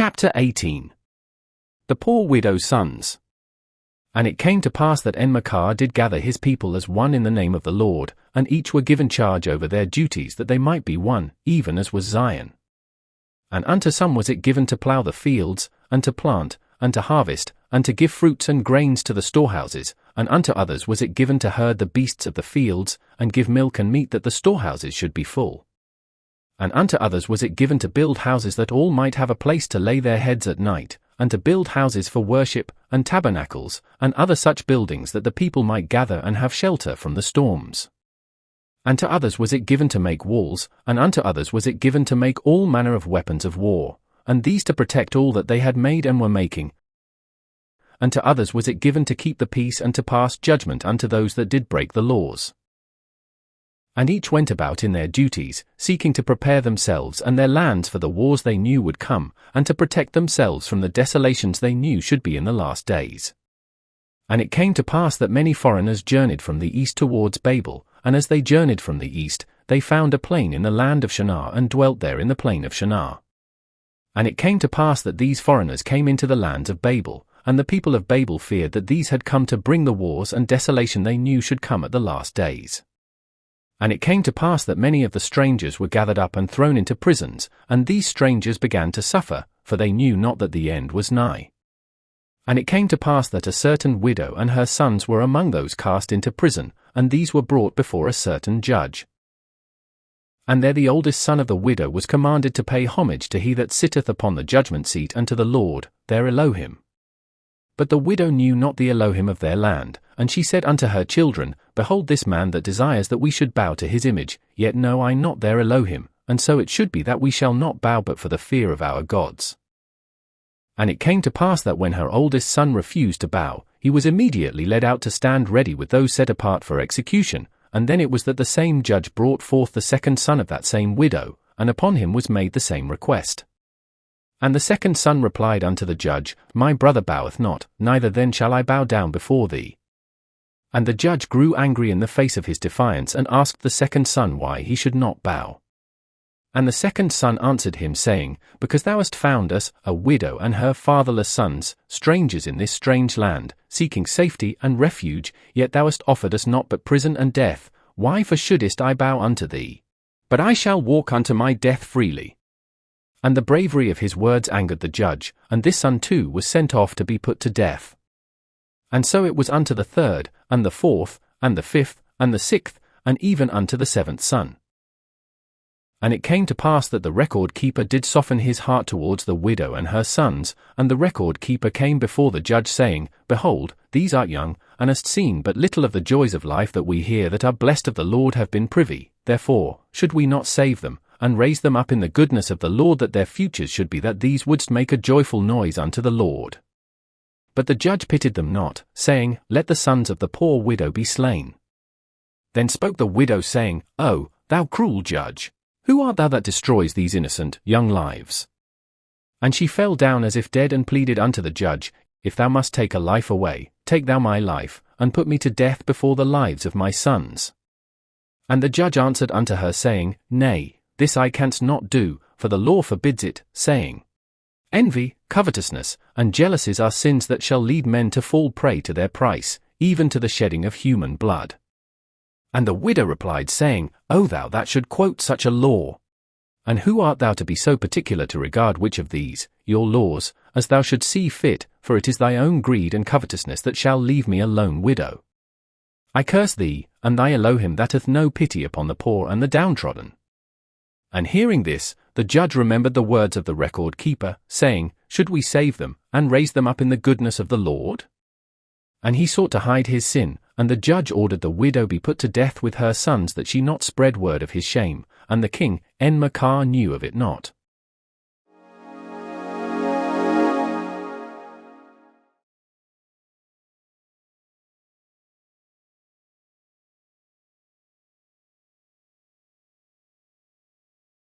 Chapter 18. The poor widow's sons. And it came to pass that Enmer Kar did gather his people as one in the name of the Lord, and each were given charge over their duties that they might be one, even as was Zion. And unto some was it given to plough the fields, and to plant, and to harvest, and to give fruits and grains to the storehouses, and unto others was it given to herd the beasts of the fields, and give milk and meat that the storehouses should be full. And unto others was it given to build houses that all might have a place to lay their heads at night, and to build houses for worship, and tabernacles, and other such buildings that the people might gather and have shelter from the storms. And to others was it given to make walls, and unto others was it given to make all manner of weapons of war, and these to protect all that they had made and were making. And to others was it given to keep the peace and to pass judgment unto those that did break the laws. And each went about in their duties, seeking to prepare themselves and their lands for the wars they knew would come, and to protect themselves from the desolations they knew should be in the last days. And it came to pass that many foreigners journeyed from the east towards Babel, and as they journeyed from the east, they found a plain in the land of Shinar and dwelt there in the plain of Shinar. And it came to pass that these foreigners came into the lands of Babel, and the people of Babel feared that these had come to bring the wars and desolation they knew should come at the last days. And it came to pass that many of the strangers were gathered up and thrown into prisons, and these strangers began to suffer, for they knew not that the end was nigh. And it came to pass that a certain widow and her sons were among those cast into prison, and these were brought before a certain judge. And there the oldest son of the widow was commanded to pay homage to he that sitteth upon the judgment seat and to the Lord, their Elohim. But the widow knew not the Elohim of their land, and she said unto her children, Behold this man that desires that we should bow to his image, yet know I not their Elohim, and so it should be that we shall not bow but for the fear of our gods. And it came to pass that when her oldest son refused to bow, he was immediately led out to stand ready with those set apart for execution, and then it was that the same judge brought forth the second son of that same widow, and upon him was made the same request. And the second son replied unto the judge, My brother boweth not, neither then shall I bow down before thee. And the judge grew angry in the face of his defiance and asked the second son why he should not bow. And the second son answered him, saying, Because thou hast found us, a widow and her fatherless sons, strangers in this strange land, seeking safety and refuge, yet thou hast offered us not but prison and death, why for shouldest I bow unto thee? But I shall walk unto my death freely. And the bravery of his words angered the judge, and this son too was sent off to be put to death. And so it was unto the third, and the fourth, and the fifth, and the sixth, and even unto the seventh son. And it came to pass that the record keeper did soften his heart towards the widow and her sons, and the record keeper came before the judge, saying, Behold, these art young, and hast seen but little of the joys of life that we here that are blessed of the Lord have been privy, therefore, should we not save them, and raise them up in the goodness of the Lord, that their futures should be that these wouldst make a joyful noise unto the Lord. But the judge pitied them not, saying, Let the sons of the poor widow be slain. Then spoke the widow, saying, O, thou cruel judge! Who art thou that destroys these innocent, young lives? And she fell down as if dead and pleaded unto the judge, If thou must take a life away, take thou my life, and put me to death before the lives of my sons. And the judge answered unto her, saying, Nay, this I canst not do, for the law forbids it, saying, Envy, covetousness, and jealousies are sins that shall lead men to fall prey to their price, even to the shedding of human blood. And the widow replied, saying, O thou that should quote such a law! And who art thou to be so particular to regard which of these, your laws, as thou should see fit, for it is thy own greed and covetousness that shall leave me a lone widow. I curse thee, and thy Elohim that hath no pity upon the poor and the downtrodden. And hearing this, the judge remembered the words of the record keeper, saying, Should we save them, and raise them up in the goodness of the Lord? And he sought to hide his sin, and the judge ordered the widow be put to death with her sons, that she not spread word of his shame, and the king, Enmer Kar, knew of it not.